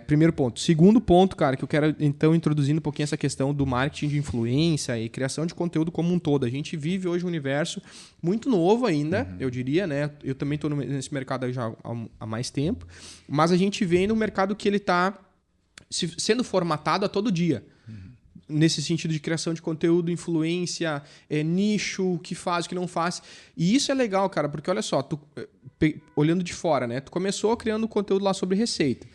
Primeiro ponto. Segundo ponto, cara, que eu quero então introduzir um pouquinho essa questão do marketing de influência e criação de conteúdo como um todo. A gente vive hoje um universo muito novo ainda, eu diria, né? Eu também estou nesse mercado aí já há mais tempo, mas a gente vê no mercado que ele está sendo formatado a todo dia. Nesse sentido de criação de conteúdo, influência, nicho, o que faz, o que não faz. E isso é legal, cara, porque olha só, olhando de fora, né? Tu começou criando conteúdo lá sobre receita,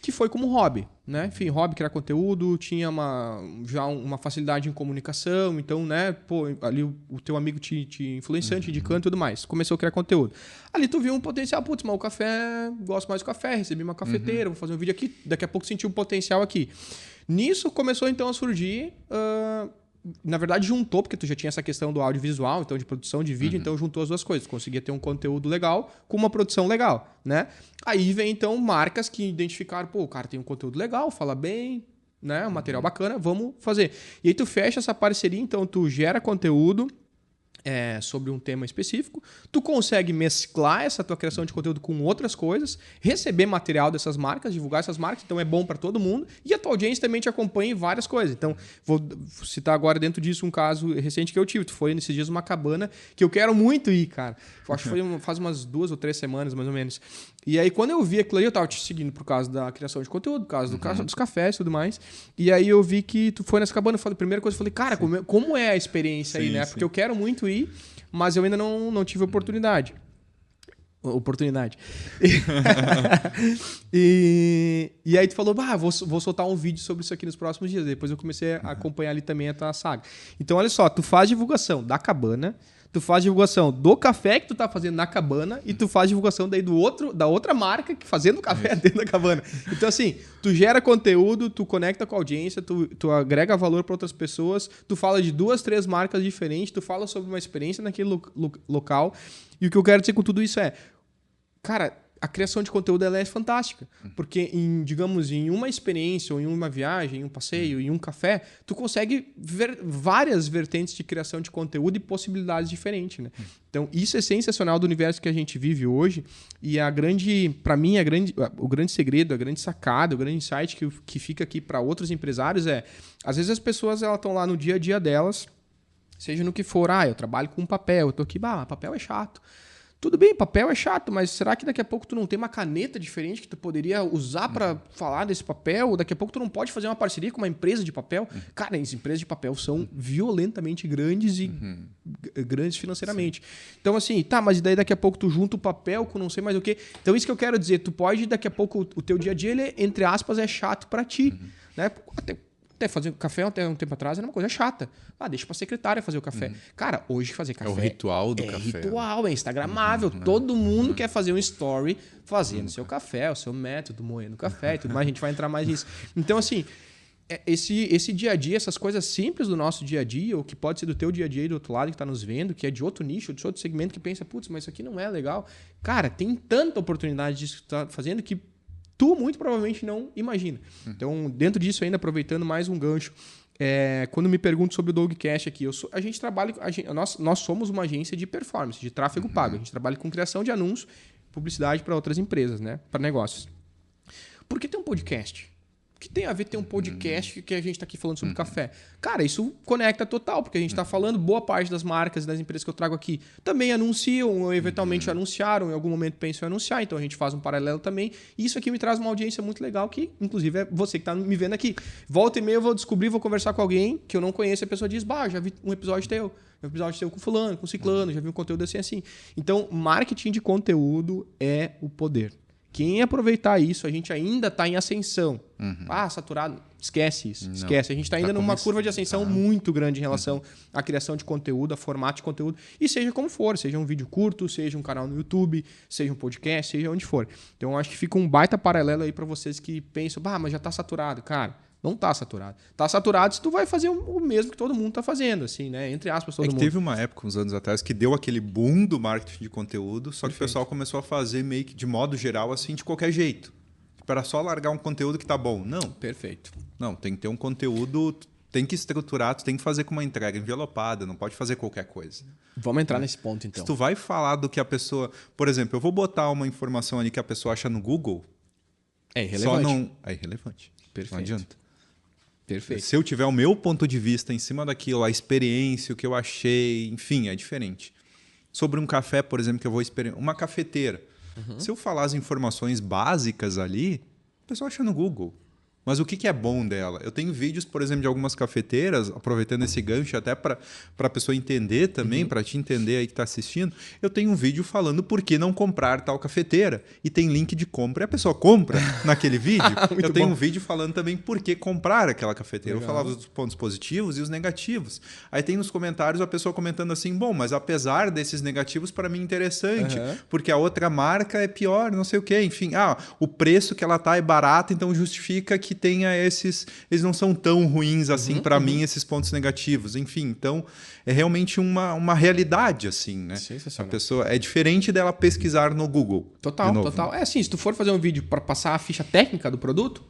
que foi como hobby, né? Enfim, hobby, criar conteúdo, tinha já uma facilidade em comunicação, então, né? Pô, ali o teu amigo te influenciando, te indicando e tudo mais. Começou a criar conteúdo. Ali tu viu um potencial, putz, mas o café, gosto mais do café, recebi uma cafeteira, vou fazer um vídeo aqui, daqui a pouco senti um potencial aqui. Nisso começou então a surgir... na verdade juntou, porque tu já tinha essa questão do audiovisual, então de produção de vídeo, então juntou as duas coisas. Conseguia ter um conteúdo legal com uma produção legal, né? Aí vem então marcas que identificaram, pô, o cara tem um conteúdo legal, fala bem, né? Um material bacana, vamos fazer. E aí tu fecha essa parceria, então tu gera conteúdo sobre um tema específico, tu consegue mesclar essa tua criação de conteúdo com outras coisas, receber material dessas marcas, divulgar essas marcas, então é bom para todo mundo, e a tua audiência também te acompanha em várias coisas. Então, vou citar agora dentro disso um caso recente que eu tive. Tu foi nesses dias uma cabana que eu quero muito ir, cara. Eu acho que foi faz umas 2 ou 3 semanas, mais ou menos. E aí, quando eu vi aquilo aí, eu tava te seguindo por causa da criação de conteúdo, por causa dos cafés e tudo mais. E aí eu vi que tu foi nessa cabana. A primeira coisa, eu falei, cara, como é a experiência aí, né? Porque eu quero muito ir, mas eu ainda não tive oportunidade. E aí tu falou, vou soltar um vídeo sobre isso aqui nos próximos dias. Depois eu comecei a acompanhar ali também a tua saga. Então, olha só, tu faz divulgação da cabana, tu faz divulgação do café que tu tá fazendo na cabana e tu faz divulgação daí da outra marca que fazendo café dentro da cabana. Então, assim, tu gera conteúdo, tu conecta com a audiência, tu agrega valor para outras pessoas, tu fala de 2, 3 marcas diferentes, tu fala sobre uma experiência naquele local. E o que eu quero dizer com tudo isso cara, a criação de conteúdo ela é fantástica. Porque, em uma experiência, ou em uma viagem, em um passeio, em um café, tu consegue ver várias vertentes de criação de conteúdo e possibilidades diferentes, né? Então, isso é sensacional do universo que a gente vive hoje. E para mim, o grande segredo, a grande sacada, o grande insight que fica aqui para outros empresários às vezes as pessoas estão lá no dia a dia delas, seja no que for, eu trabalho com papel, eu tô aqui, papel é chato. Tudo bem, papel é chato, mas será que daqui a pouco tu não tem uma caneta diferente que tu poderia usar para falar desse papel? Ou daqui a pouco tu não pode fazer uma parceria com uma empresa de papel? Cara, as empresas de papel são violentamente grandes e grandes financeiramente. Sim. Então, assim, mas daí daqui a pouco tu junta o papel com não sei mais o quê. Então, isso que eu quero dizer, tu pode, daqui a pouco, o teu dia a dia, ele, entre aspas, é chato para ti. Né? Até fazer café até um tempo atrás era uma coisa chata. Deixa pra secretária fazer o café. Cara, hoje fazer café... É o ritual do café. É ritual, é instagramável. Todo mundo quer fazer um story fazendo seu café, o seu método, moendo café e tudo mais. A gente vai entrar mais nisso. Então, assim, esse dia a dia, essas coisas simples do nosso dia a dia, ou que pode ser do teu dia a dia e do outro lado que tá nos vendo, que é de outro nicho, de outro segmento, que pensa, putz, mas isso aqui não é legal. Cara, tem tanta oportunidade de estar fazendo que tu muito provavelmente não imagina. Então, dentro disso ainda, aproveitando mais um gancho, quando me perguntam sobre o Dogcast aqui, nós somos uma agência de performance, de tráfego pago. A gente trabalha com criação de anúncios, publicidade para outras empresas, né? Para negócios. Por que tem um podcast? O que tem a ver ter um podcast que a gente está aqui falando sobre café? Cara, isso conecta total, porque a gente está falando, boa parte das marcas e das empresas que eu trago aqui também anunciam, ou eventualmente anunciaram, em algum momento pensam em anunciar, então a gente faz um paralelo também. E isso aqui me traz uma audiência muito legal, que inclusive é você que está me vendo aqui. Volta e meia eu vou descobrir, vou conversar com alguém que eu não conheço, e a pessoa diz, já vi um episódio teu. Um episódio teu com fulano, com ciclano, já vi um conteúdo assim. Então, marketing de conteúdo é o poder. Quem aproveitar isso, a gente ainda está em ascensão. Saturado, esquece isso. Não, esquece. A gente está ainda numa curva de ascensão muito grande em relação à criação de conteúdo, a formato de conteúdo. E seja como for, seja um vídeo curto, seja um canal no YouTube, seja um podcast, seja onde for. Então, eu acho que fica um baita paralelo aí para vocês que pensam, mas já está saturado. Cara, não tá saturado. Tá saturado se tu vai fazer o mesmo que todo mundo tá fazendo, assim, né? Entre aspas, todo mundo. Teve uma época, uns anos atrás, que deu aquele boom do marketing de conteúdo, só que o pessoal começou a fazer meio que de modo geral, assim, de qualquer jeito. Para só largar um conteúdo que tá bom. Não. Perfeito. Não, tem que ter um conteúdo, tem que estruturar, tu tem que fazer com uma entrega envelopada, não pode fazer qualquer coisa. Vamos entrar nesse ponto, então. Se tu vai falar do que a pessoa... Por exemplo, eu vou botar uma informação ali que a pessoa acha no Google... É irrelevante. É irrelevante. Perfeito. Não adianta. Perfeito. Se eu tiver o meu ponto de vista em cima daquilo, a experiência, o que eu achei, enfim, é diferente. Sobre um café, por exemplo, que eu vou experimentar, uma cafeteira. Se eu falar as informações básicas ali, o pessoal acha no Google. Mas o que é bom dela? Eu tenho vídeos, por exemplo, de algumas cafeteiras, aproveitando esse gancho até para a pessoa entender também, para te entender aí que está assistindo. Eu tenho um vídeo falando por que não comprar tal cafeteira. E tem link de compra e a pessoa compra naquele vídeo. Eu tenho um vídeo falando também por que comprar aquela cafeteira. Legal. Eu falava dos pontos positivos e os negativos. Aí tem nos comentários a pessoa comentando assim, bom, mas apesar desses negativos, para mim é interessante, porque a outra marca é pior, não sei o quê. Enfim, o preço que ela tá é barato, então justifica que tenha esses... Eles não são tão ruins assim para mim, esses pontos negativos. Enfim, então é realmente uma realidade, assim, né? A pessoa... É diferente dela pesquisar no Google. Total. É assim, se tu for fazer um vídeo para passar a ficha técnica do produto...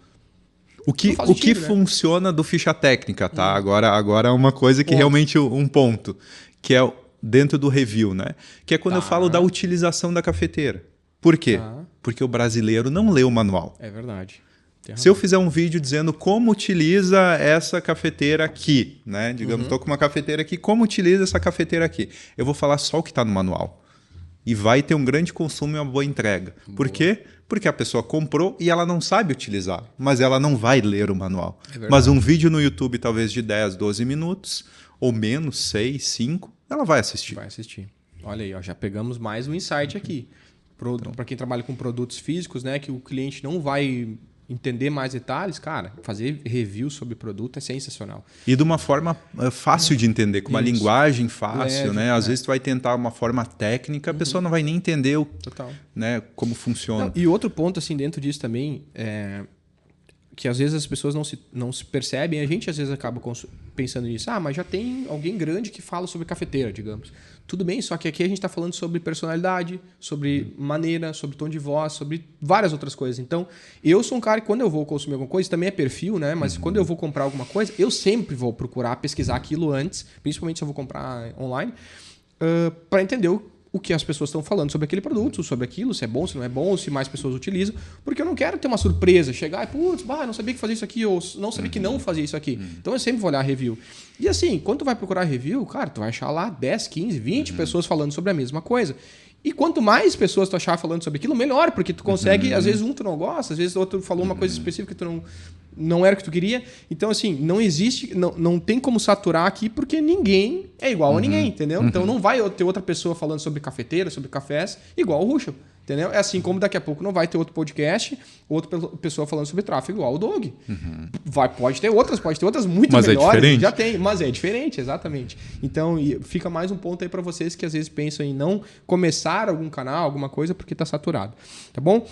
O que funciona do ficha técnica, tá? Agora é uma coisa que realmente um ponto, que é dentro do review, né? Que é quando eu falo da utilização da cafeteira. Por quê? Porque o brasileiro não lê o manual. É verdade. Se eu fizer um vídeo dizendo como utiliza essa cafeteira aqui, né? Digamos, estou com uma cafeteira aqui, como utiliza essa cafeteira aqui? Eu vou falar só o que está no manual. E vai ter um grande consumo e uma boa entrega. Por quê? Porque a pessoa comprou e ela não sabe utilizar, mas ela não vai ler o manual. Mas um vídeo no YouTube, talvez de 10, 12 minutos, ou menos, 6, 5, ela vai assistir. Vai assistir. Olha aí, já pegamos mais um insight aqui. Para quem trabalha com produtos físicos, né, que o cliente não vai entender mais detalhes, cara, fazer review sobre produto é sensacional. E de uma forma fácil de entender, com uma linguagem fácil, né? Às vezes tu vai tentar uma forma técnica, a pessoa não vai nem entender né, como funciona. E outro ponto assim dentro disso também é que às vezes as pessoas não se percebem, a gente às vezes acaba pensando nisso. Mas já tem alguém grande que fala sobre cafeteira, digamos. Tudo bem, só que aqui a gente está falando sobre personalidade, sobre maneira, sobre tom de voz, sobre várias outras coisas. Então, eu sou um cara que quando eu vou consumir alguma coisa, também é perfil, né? Mas quando eu vou comprar alguma coisa, eu sempre vou procurar pesquisar aquilo antes, principalmente se eu vou comprar online, para entender o que as pessoas estão falando sobre aquele produto, sobre aquilo, se é bom, se não é bom, se mais pessoas utilizam, porque eu não quero ter uma surpresa, chegar e, não sabia que fazia isso aqui, ou não sabia que não fazia isso aqui. Então eu sempre vou olhar a review. E assim, quando tu vai procurar review, cara, tu vai achar lá 10, 15, 20 pessoas falando sobre a mesma coisa. E quanto mais pessoas tu achar falando sobre aquilo, melhor, porque tu consegue, às vezes tu não gosta, às vezes o outro falou uma coisa específica que tu não era o que tu queria. Então, assim, não tem como saturar aqui, porque ninguém é igual a ninguém, entendeu? Então não vai ter outra pessoa falando sobre cafeteira, sobre cafés, igual o Ruschel. Entendeu? É assim como daqui a pouco não vai ter outro podcast, outra pessoa falando sobre tráfego igual o Doug. Pode ter outras muito melhores. É diferente. Já tem, mas é diferente, exatamente. Então, fica mais um ponto aí para vocês que às vezes pensam em não começar algum canal, alguma coisa, porque está saturado. Tá bom?